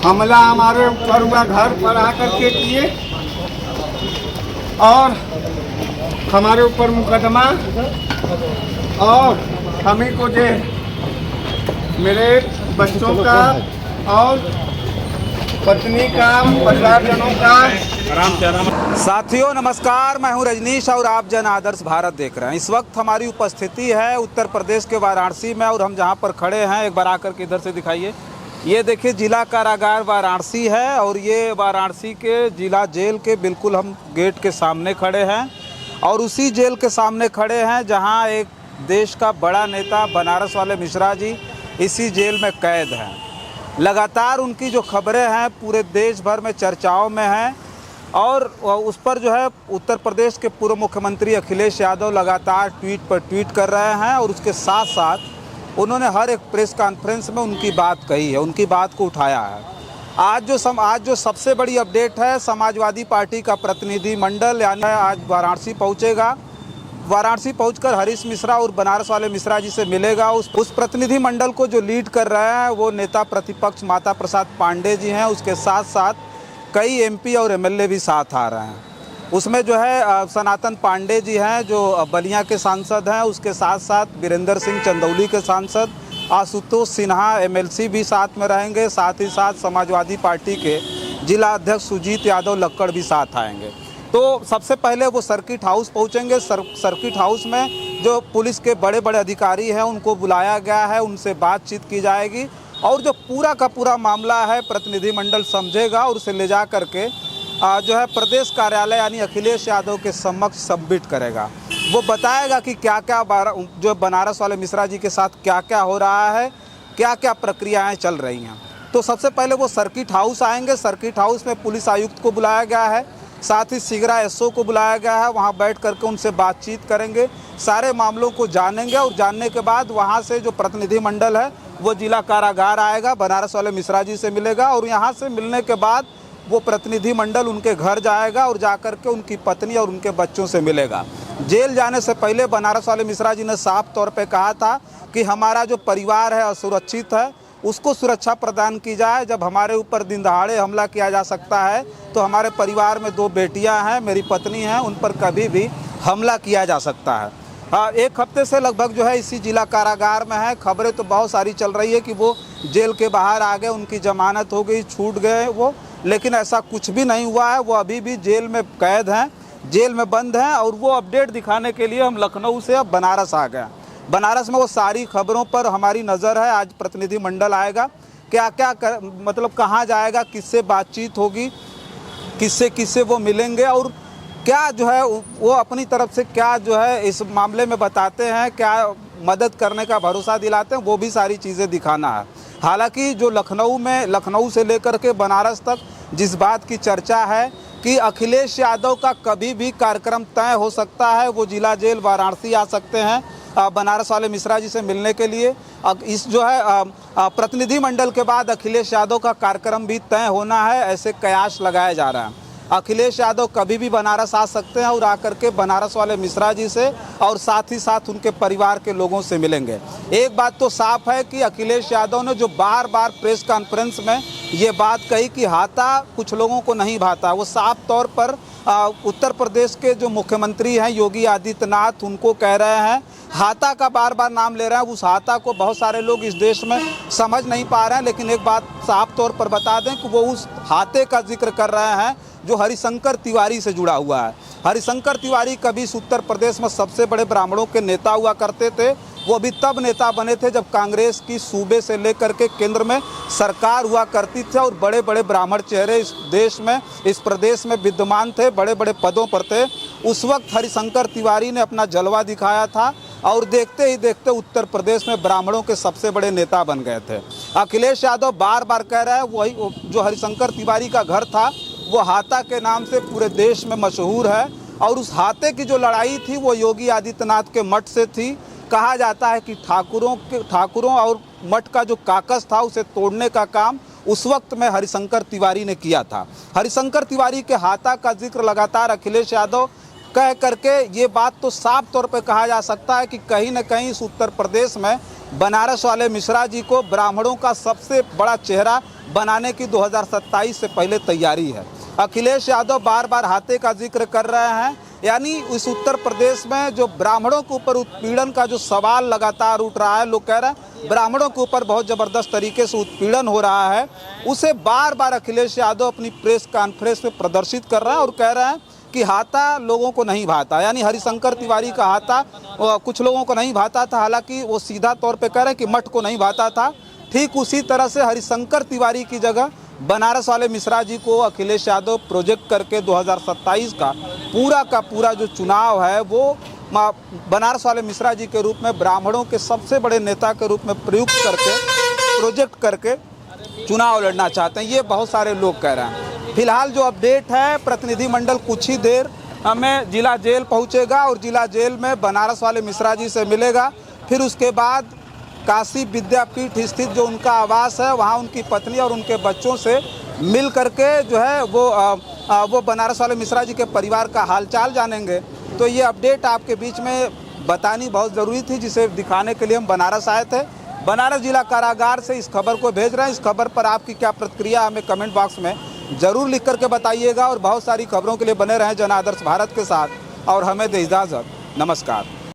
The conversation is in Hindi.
हमला हमारे ऊपर हुआ, घर पर आकर के किए और हमारे ऊपर मुकदमा और हमें को जे मेरे बच्चों का और पत्नी का, परिवारजनों का। साथियों नमस्कार, मैं हूं रजनीश और आप जन आदर्श भारत देख रहे हैं। इस वक्त हमारी उपस्थिति है उत्तर प्रदेश के वाराणसी में और हम जहां पर खड़े हैं, एक बार आकर के इधर से दिखाइए। ये देखिए जिला कारागार वाराणसी है और ये वाराणसी के जिला जेल के बिल्कुल हम गेट के सामने खड़े हैं और उसी जेल के सामने खड़े हैं जहां एक देश का बड़ा नेता बनारस वाले मिश्रा जी इसी जेल में कैद हैं। लगातार उनकी जो खबरें हैं पूरे देश भर में चर्चाओं में हैं और उस पर जो है उत्तर प्रदेश के पूर्व मुख्यमंत्री अखिलेश यादव लगातार ट्वीट पर ट्वीट कर रहे हैं और उसके साथ साथ उन्होंने हर एक प्रेस कॉन्फ्रेंस में उनकी बात कही है, उनकी बात को उठाया है। आज जो सबसे बड़ी अपडेट है, समाजवादी पार्टी का प्रतिनिधि मंडल यानी आज वाराणसी पहुंचेगा। वाराणसी पहुंचकर हरीश मिश्रा और बनारस वाले मिश्रा जी से मिलेगा। उस प्रतिनिधि मंडल को जो लीड कर रहे हैं वो नेता प्रतिपक्ष माता प्रसाद पांडे जी हैं। उसके साथ साथ कई एमपी और एमएलए भी साथ आ रहे हैं। उसमें जो है सनातन पांडे जी हैं जो बलिया के सांसद हैं। उसके साथ साथ वीरेंद्र सिंह चंदौली के सांसद, आशुतोष सिन्हा एमएलसी भी साथ में रहेंगे। साथ ही साथ समाजवादी पार्टी के जिला अध्यक्ष सुजीत यादव लक्कड़ भी साथ आएंगे। तो सबसे पहले वो सर्किट हाउस पहुंचेंगे। सर्किट हाउस में जो पुलिस के बड़े बड़े अधिकारी हैं उनको बुलाया गया है, उनसे बातचीत की जाएगी और जो पूरा का पूरा मामला है प्रतिनिधिमंडल समझेगा और उसे ले जा करके जो है प्रदेश कार्यालय यानी अखिलेश यादव के समक्ष सबमिट करेगा। वो बताएगा कि क्या क्या जो बनारस वाले मिश्रा जी के साथ क्या क्या हो रहा है, क्या क्या प्रक्रियाएं चल रही हैं। तो सबसे पहले वो सर्किट हाउस आएंगे। सर्किट हाउस में पुलिस आयुक्त को बुलाया गया है, साथ ही सिगरा एसओ को बुलाया गया है। वहाँ बैठ करके उनसे बातचीत करेंगे, सारे मामलों को जानेंगे और जानने के बाद वहाँ से जो प्रतिनिधिमंडल है वो जिला कारागार आएगा, बनारस वाले मिश्रा जी से मिलेगा और यहाँ से मिलने के बाद वो प्रतिनिधिमंडल उनके घर जाएगा और जाकर के उनकी पत्नी और उनके बच्चों से मिलेगा। जेल जाने से पहले बनारस वाले मिश्रा जी ने साफ तौर पे कहा था कि हमारा जो परिवार है असुरक्षित है, उसको सुरक्षा प्रदान की जाए। जब हमारे ऊपर दिन दहाड़े हमला किया जा सकता है तो हमारे परिवार में 2 बेटियां हैं, मेरी पत्नी हैं, उन पर कभी भी हमला किया जा सकता है। हाँ, एक हफ्ते से लगभग जो है इसी जिला कारागार में है। खबरें तो बहुत सारी चल रही है कि वो जेल के बाहर आ गए, उनकी जमानत हो गई, छूट गए वो, लेकिन ऐसा कुछ भी नहीं हुआ है। वो अभी भी जेल में कैद हैं, जेल में बंद हैं और वो अपडेट दिखाने के लिए हम लखनऊ से अब बनारस आ गए। बनारस में वो सारी खबरों पर हमारी नज़र है। आज प्रतिनिधिमंडल आएगा, क्या क्या मतलब कहाँ जाएगा, किससे बातचीत होगी, किससे किससे वो मिलेंगे और क्या जो है वो अपनी तरफ से क्या जो है इस मामले में बताते हैं, क्या मदद करने का भरोसा दिलाते हैं, वो भी सारी चीज़ें दिखाना है। हालांकि जो लखनऊ से लेकर के बनारस तक जिस बात की चर्चा है कि अखिलेश यादव का कभी भी कार्यक्रम तय हो सकता है, वो जिला जेल वाराणसी आ सकते हैं बनारस वाले मिश्रा जी से मिलने के लिए। इस जो है प्रतिनिधिमंडल के बाद अखिलेश यादव का कार्यक्रम भी तय होना है, ऐसे कयास लगाए जा रहे हैं। अखिलेश यादव कभी भी बनारस आ सकते हैं और आकर के बनारस वाले मिश्रा जी से और साथ ही साथ उनके परिवार के लोगों से मिलेंगे। एक बात तो साफ है कि अखिलेश यादव ने जो बार बार प्रेस कॉन्फ्रेंस में ये बात कही कि हाथा कुछ लोगों को नहीं भाता, वो साफ तौर पर उत्तर प्रदेश के जो मुख्यमंत्री हैं योगी आदित्यनाथ उनको कह रहे हैं। हाथा का बार बार नाम ले रहे हैं। उस हाथा को बहुत सारे लोग इस देश में समझ नहीं पा रहे हैं, लेकिन एक बात साफ तौर पर बता दें कि वो उस हाथे का जिक्र कर रहे हैं जो हरिशंकर तिवारी से जुड़ा हुआ है। हरिशंकर तिवारी कभी इस उत्तर प्रदेश में सबसे बड़े ब्राह्मणों के नेता हुआ करते थे। वो भी तब नेता बने थे जब कांग्रेस की सूबे से लेकर के केंद्र में सरकार हुआ करती थी और बड़े बड़े ब्राह्मण चेहरे इस देश में, इस प्रदेश में विद्यमान थे, बड़े बड़े पदों पर थे। उस वक्त हरिशंकर तिवारी ने अपना जलवा दिखाया था और देखते ही देखते उत्तर प्रदेश में ब्राह्मणों के सबसे बड़े नेता बन गए थे। अखिलेश यादव बार बार कह रहा है वही जो हरिशंकर तिवारी का घर था वो हाता के नाम से पूरे देश में मशहूर है और उस हाते की जो लड़ाई थी वो योगी आदित्यनाथ के मठ से थी। कहा जाता है कि ठाकुरों और मठ का जो काकस था उसे तोड़ने का काम उस वक्त में हरिशंकर तिवारी ने किया था। हरिशंकर तिवारी के हाथा का जिक्र लगातार अखिलेश यादव कह करके ये बात तो साफ तौर पे कहा जा सकता है कि कहीं न कहीं इस उत्तर प्रदेश में बनारस वाले मिश्रा जी को ब्राह्मणों का सबसे बड़ा चेहरा बनाने की 2027 से पहले तैयारी है। अखिलेश यादव बार बार हाथे का जिक्र कर रहे हैं, यानी इस उत्तर प्रदेश में जो ब्राह्मणों के ऊपर उत्पीड़न का जो सवाल लगातार उठ रहा है, लोग कह रहे हैं ब्राह्मणों के ऊपर बहुत ज़बरदस्त तरीके से उत्पीड़न हो रहा है, उसे बार बार अखिलेश यादव अपनी प्रेस कॉन्फ्रेंस में प्रदर्शित कर रहे हैं और कह रहे हैं कि हाथा लोगों को नहीं भाता। यानी हरिशंकर तिवारी का हाथा कुछ लोगों को नहीं भाता था, हालांकि वो सीधा तौर पे कह रहे हैं कि मठ को नहीं भाता था। ठीक उसी तरह से हरिशंकर तिवारी की जगह बनारस वाले मिश्रा जी को अखिलेश यादव प्रोजेक्ट करके 2027 का पूरा जो चुनाव है वो बनारस वाले मिश्रा जी के रूप में ब्राह्मणों के सबसे बड़े नेता के रूप में प्रयुक्त करके प्रोजेक्ट करके चुनाव लड़ना चाहते हैं। ये बहुत सारे लोग कह रहे हैं। फिलहाल जो अपडेट है, प्रतिनिधिमंडल कुछ ही देर हमें जिला जेल पहुंचेगा और जिला जेल में बनारस वाले मिश्रा जी से मिलेगा। फिर उसके बाद काशी विद्यापीठ स्थित जो उनका आवास है वहां उनकी पत्नी और उनके बच्चों से मिल करके जो है वो बनारस वाले मिश्रा जी के परिवार का हालचाल जानेंगे। तो ये अपडेट आपके बीच में बतानी बहुत ज़रूरी थी, जिसे दिखाने के लिए हम बनारस आए थे। बनारस जिला कारागार से इस खबर को भेज रहे हैं। इस खबर पर आपकी क्या प्रतिक्रिया हमें कमेंट बॉक्स में ज़रूर लिख करके बताइएगा और बहुत सारी खबरों के लिए बने रहें जन आदर्श भारत के साथ और हमें दे इजाज़त। नमस्कार।